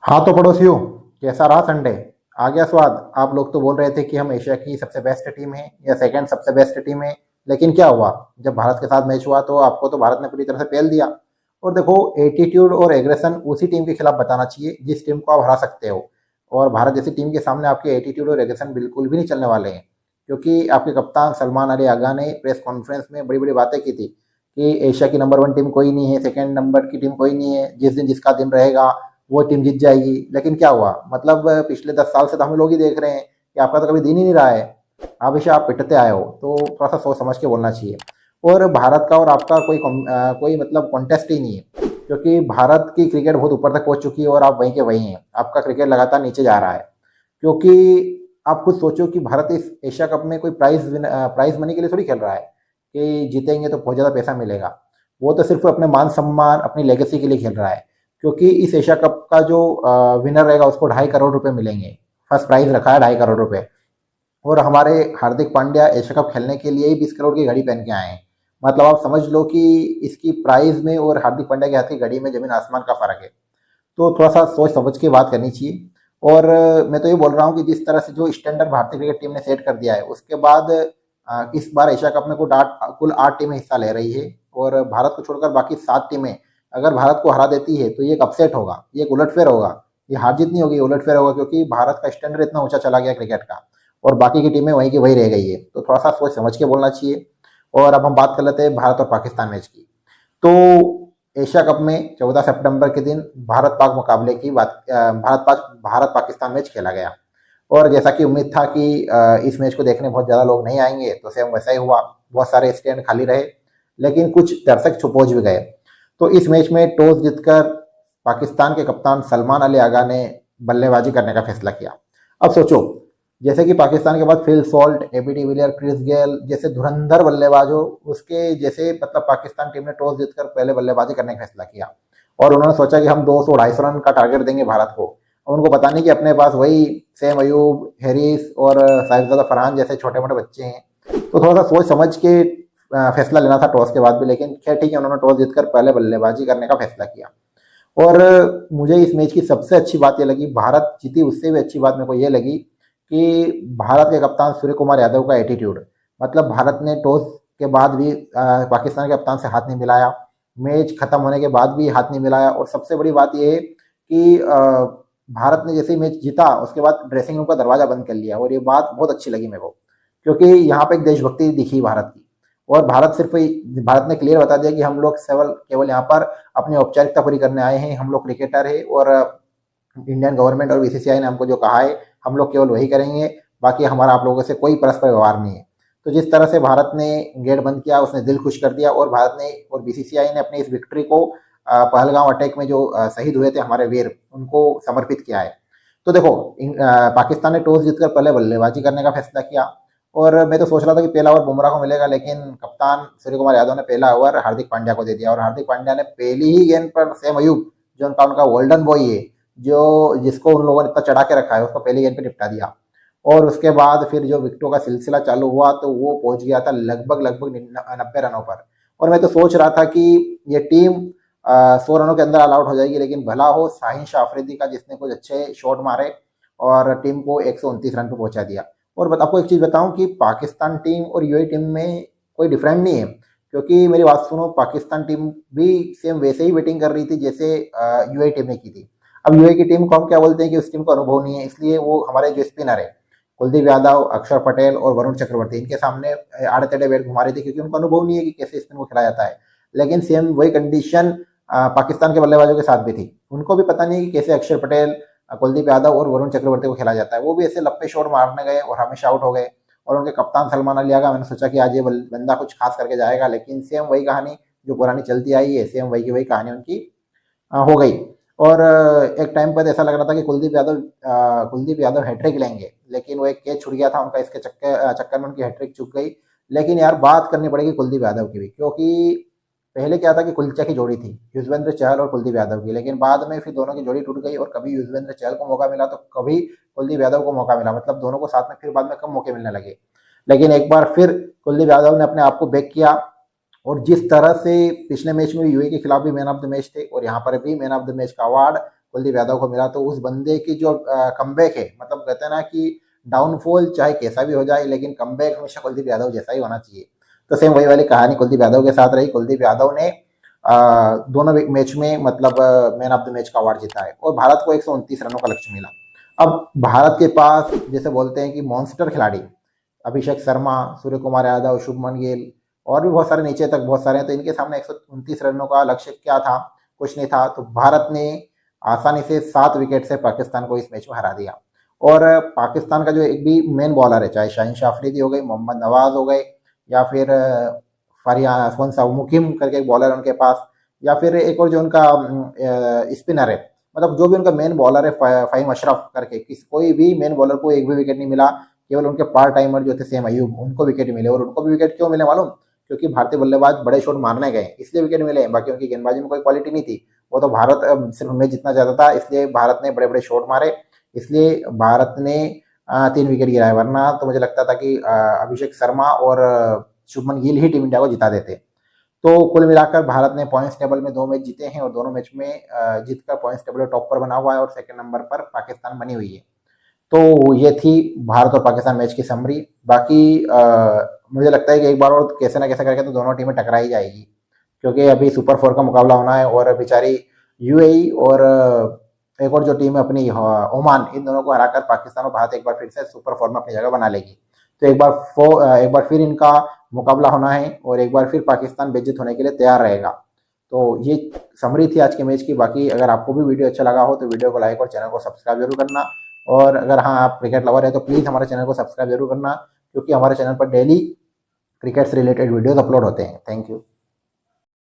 हाँ तो पड़ोसियों, कैसा रहा संडे? आ गया स्वाद? आप लोग तो बोल रहे थे कि हम एशिया की सबसे बेस्ट टीम है या सेकंड सबसे बेस्ट टीम है। लेकिन क्या हुआ? जब भारत के साथ मैच हुआ तो आपको तो भारत ने पूरी तरह से पेल दिया। और देखो, एटीट्यूड और एग्रेशन उसी टीम के खिलाफ बताना चाहिए जिस टीम को आप हरा सकते हो। और भारत जैसी टीम के सामने आपके एटीट्यूड और एग्रेशन बिल्कुल भी नहीं चलने वाले हैं। क्योंकि आपके कप्तान सलमान अली आगा ने प्रेस कॉन्फ्रेंस में बड़ी बड़ी बातें की थी कि एशिया की नंबर 1 टीम कोई नहीं है, सेकंड नंबर की टीम कोई नहीं है, जिस दिन जिसका दिन रहेगा वो टीम जीत जाएगी। लेकिन क्या हुआ? मतलब पिछले 10 साल से तो हम लोग ही देख रहे हैं कि आपका तो कभी दिन ही नहीं रहा है। हमेशा आप पिटते आए हो, तो थोड़ा सा सोच समझ के बोलना चाहिए। और भारत का और आपका कोई मतलब कॉन्टेस्ट ही नहीं है। क्योंकि भारत की क्रिकेट बहुत ऊपर तक पहुंच चुकी है और आप वहीं के वहीं हैं। आपका क्रिकेट लगातार नीचे जा रहा है। क्योंकि आप खुद सोचो कि भारत इस एशिया कप में कोई प्राइज मनी के लिए थोड़ी खेल रहा है कि जीतेंगे तो बहुत ज़्यादा पैसा मिलेगा। वो तो सिर्फ अपने मान सम्मान, अपनी लेगेसी के लिए खेल रहा है। क्योंकि इस एशिया कप का जो विनर रहेगा उसको 2.5 करोड़ रुपए मिलेंगे। फर्स्ट प्राइज रखा है 2.5 करोड़ रुपए। और हमारे हार्दिक पांड्या एशिया कप खेलने के लिए ही 20 करोड़ की घड़ी पहन के आए हैं। मतलब आप समझ लो कि इसकी प्राइस में और हार्दिक पांड्या के हाथ की घड़ी में जमीन आसमान का फर्क है। तो थोड़ा सा सोच समझ के बात करनी चाहिए। और मैं तो ये बोल रहा हूँ कि जिस तरह से जो स्टैंडर्ड भारतीय क्रिकेट टीम ने सेट कर दिया है उसके बाद इस बार एशिया कप में कुल 8 टीमें हिस्सा ले रही है। और भारत को छोड़कर बाकी 7 टीमें अगर भारत को हरा देती है तो ये एक अपसेट होगा, ये एक उलटफेर होगा। ये हार जीत नहीं होगी, ये उलटफेर होगा। क्योंकि भारत का स्टैंडर्ड इतना ऊंचा चला गया क्रिकेट का और बाकी की टीमें वहीं की वहीं रह गई है। तो थोड़ा सा सोच समझ के बोलना चाहिए। और अब हम बात कर लेते हैं भारत और पाकिस्तान मैच की। तो एशिया कप में 14 सितंबर के दिन भारत पाक मुकाबले की बात भारत पाकिस्तान मैच खेला गया। और जैसा कि उम्मीद था कि इस मैच को देखने बहुत ज़्यादा लोग नहीं आएंगे, तो सेम वैसा ही हुआ। बहुत सारे स्टैंड खाली रहे, लेकिन कुछ दर्शक पहुंच भी गए। तो इस मैच में टॉस जीतकर पाकिस्तान के कप्तान सलमान अली आगा ने बल्लेबाजी करने का फैसला किया। अब सोचो, जैसे कि पाकिस्तान के बाद Phil Salt, AB de Villiers, Chris Gayle जैसे धुरंधर बल्लेबाज हो, उसके जैसे मतलब पाकिस्तान टीम ने टॉस जीतकर पहले बल्लेबाजी करने का फैसला किया। और उन्होंने सोचा कि हम 200-250 रन का टारगेट देंगे भारत को। और उनको पता नहीं कि अपने पास वही सेम अयूब, हैरिस और साहिबजादा फरहान जैसे छोटे मोटे बच्चे हैं। तो थोड़ा सा सोच समझ के फैसला लेना था टॉस के बाद भी। लेकिन खैर ठीक है, उन्होंने टॉस जीतकर पहले बल्लेबाजी करने का फैसला किया। और मुझे इस मैच की सबसे अच्छी बात ये लगी, भारत जीती उससे भी अच्छी बात मेरे को ये लगी कि भारत के कप्तान सूर्य कुमार यादव का एटीट्यूड। मतलब भारत ने टॉस के बाद भी पाकिस्तान के कप्तान से हाथ नहीं मिलाया। मैच खत्म होने के बाद भी हाथ नहीं मिलाया। और सबसे बड़ी बात यह है कि भारत ने जैसे ही मैच जीता उसके बाद ड्रेसिंग रूम का दरवाजा बंद कर लिया। और ये बात बहुत अच्छी लगी मेरे को, क्योंकि यहाँ पे एक देशभक्ति दिखी भारत की। और भारत ने क्लियर बता दिया कि हम लोग केवल यहाँ पर अपनी औपचारिकता पूरी करने आए हैं। हम लोग क्रिकेटर है और इंडियन गवर्नमेंट और बीसीसीआई ने हमको जो कहा है हम लोग केवल वही करेंगे। बाकी हमारा आप लोगों से कोई परस्पर व्यवहार नहीं है। तो जिस तरह से भारत ने गेट बंद किया उसने दिल खुश कर दिया। और भारत ने और बीसीसीआई ने अपनी इस विक्ट्री को पहलगांव अटैक में जो शहीद हुए थे हमारे वीर, उनको समर्पित किया है। तो देखो, पाकिस्तान ने टॉस जीतकर पहले बल्लेबाजी करने का फैसला किया। और मैं तो सोच रहा था कि पहला ओवर बुमराह को मिलेगा, लेकिन कप्तान सूर्य कुमार यादव ने पहला ओवर हार्दिक पांड्या को दे दिया। और हार्दिक पांड्या ने पहली ही गेंद पर सेम अयूब, जो उनका गोल्डन बॉय है, जो जिसको उन लोगों ने इतना चढ़ा के रखा है, उसको पहली गेंद पे निपटा दिया। और उसके बाद फिर जो विकेटों का सिलसिला चालू हुआ तो वो पहुंच गया था लगभग लगभग 90 रनों पर। और मैं तो सोच रहा था कि ये टीम 100 रनों के अंदर ऑल आउट हो जाएगी। लेकिन भला हो शाहीन शाह अफरीदी का, जिसने कुछ अच्छे शॉट मारे और टीम को 129 रन पर पहुंचा दिया। और आपको एक चीज़ बताऊं कि पाकिस्तान टीम और यूएई टीम में कोई डिफरेंट नहीं है। क्योंकि मेरी बात सुनो, पाकिस्तान टीम भी सेम वैसे ही बैटिंग कर रही थी जैसे यूएई टीम ने की थी। अब यूएई की टीम को हम क्या बोलते हैं कि उस टीम को अनुभव नहीं है, इसलिए वो हमारे जो स्पिनर है कुलदीप यादव, अक्षर पटेल और वरुण चक्रवर्ती, इनके सामने आड़े तेड़े बैट घुमा रहे थे, क्योंकि उनको अनुभव नहीं है कि कैसे स्पिन को खिलाया जाता है। लेकिन सेम वही कंडीशन पाकिस्तान के बल्लेबाजों के साथ भी थी। उनको भी पता नहीं कि कैसे अक्षर पटेल, कुलदीप यादव और वरुण चक्रवर्ती को खेला जाता है। वो भी ऐसे लप्पे शॉट मारने गए और हमेशा आउट हो गए। और उनके कप्तान सलमान अली आगा, मैंने सोचा कि आज ये बंदा कुछ खास करके जाएगा, लेकिन सेम वही कहानी जो पुरानी चलती आई है, सेम वही की वही कहानी उनकी हो गई। और एक टाइम पर ऐसा लग रहा था कि कुलदीप यादव हैट्रिक लेंगे, लेकिन वो एक कैच छूट गया था उनका, इसके चक्कर में उनकी हैट्रिक चूक गई। लेकिन यार बात करनी पड़ेगी कुलदीप यादव की भी, क्योंकि पहले क्या था कि कुलचा की जोड़ी थी, युजवेंद्र चहल और कुलदीप यादव की। लेकिन बाद में फिर दोनों की जोड़ी टूट गई और कभी युजवेंद्र चहल को मौका मिला तो कभी कुलदीप यादव को मौका मिला। मतलब दोनों को साथ में फिर बाद में कम मौके मिलने लगे। लेकिन एक बार फिर कुलदीप यादव ने अपने आप को बैक किया। और जिस तरह से पिछले मैच में यूएई के खिलाफ भी मैन ऑफ द मैच थे और यहाँ पर भी मैन ऑफ द मैच का अवार्ड कुलदीप यादव को मिला, तो उस बंदे की जो कमबैक है, मतलब कहते हैं ना कि डाउनफॉल चाहे कैसा भी हो जाए लेकिन कमबैक हमेशा कुलदीप यादव जैसा ही होना चाहिए। तो सेम वही वाली कहानी कुलदीप यादव के साथ रही। कुलदीप यादव ने दोनों मैच में मतलब मैन ऑफ द मैच का अवार्ड जीता है और भारत को 129 रनों का लक्ष्य मिला। अब भारत के पास जैसे बोलते हैं कि मॉन्स्टर खिलाड़ी अभिषेक शर्मा, सूर्य कुमार यादव, शुभमन गिल और भी बहुत सारे नीचे तक बहुत सारे हैं, तो इनके सामने 129 रनों का लक्ष्य क्या था? कुछ नहीं था। तो भारत ने आसानी से 7 विकेट से पाकिस्तान को इस मैच में हरा दिया। और पाकिस्तान का जो एक भी मेन बॉलर है, चाहे शाहीन अफरीदी हो गई, मोहम्मद नवाज हो गए, या फिर फारिया कौन सा मुकिम करके एक बॉलर है उनके पास, या फिर एक और जो उनका स्पिनर है, मतलब जो भी उनका मेन बॉलर है फ़हीम अशरफ करके, कोई भी मेन बॉलर को एक भी विकेट नहीं मिला। केवल उनके पार्ट टाइमर जो थे सेम अयूब, उनको विकेट मिले। और उनको भी विकेट क्यों मिले मालूम? क्योंकि भारतीय बल्लेबाज बड़े शॉट मारने गए इसलिए विकेट मिले, बाकी उनकी गेंदबाजी में कोई क्वालिटी नहीं थी। वो तो भारत सिर्फ मैच जितना चाहता था, इसलिए भारत ने बड़े बड़े शॉट मारे, इसलिए भारत ने 3 विकेट गिराए। वरना तो मुझे लगता था कि अभिषेक शर्मा और शुभमन गिल ही टीम इंडिया को जिता देते। तो कुल मिलाकर भारत ने पॉइंट्स टेबल में 2 मैच जीते हैं और दोनों मैच में जीतकर पॉइंट्स टेबल में टॉप पर बना हुआ है और सेकंड नंबर पर पाकिस्तान बनी हुई है। तो ये थी भारत और पाकिस्तान मैच की समरी। बाकी मुझे लगता है कि एक बार और कैसे ना कैसे करके तो दोनों टीमें टकरा ही जाएगी, क्योंकि अभी सुपर 4 का मुकाबला होना है और बेचारी यूएई और एक और जो टीम है अपनी ओमान, इन दोनों को हराकर पाकिस्तान और भारत एक बार फिर से सुपर 4 में अपनी जगह बना लेगी। तो एक बार फिर इनका मुकाबला होना है और एक बार फिर पाकिस्तान बेइज्जत होने के लिए तैयार रहेगा। तो ये समरी थी आज के मैच की। बाकी अगर आपको भी वीडियो अच्छा लगा हो तो वीडियो को लाइक और चैनल को सब्सक्राइब जरूर करना। और अगर हाँ आप क्रिकेट लवर है तो प्लीज़ हमारे चैनल को सब्सक्राइब जरूर करना, क्योंकि हमारे चैनल पर डेली क्रिकेट से रिलेटेड वीडियोस अपलोड होते हैं। Thank you.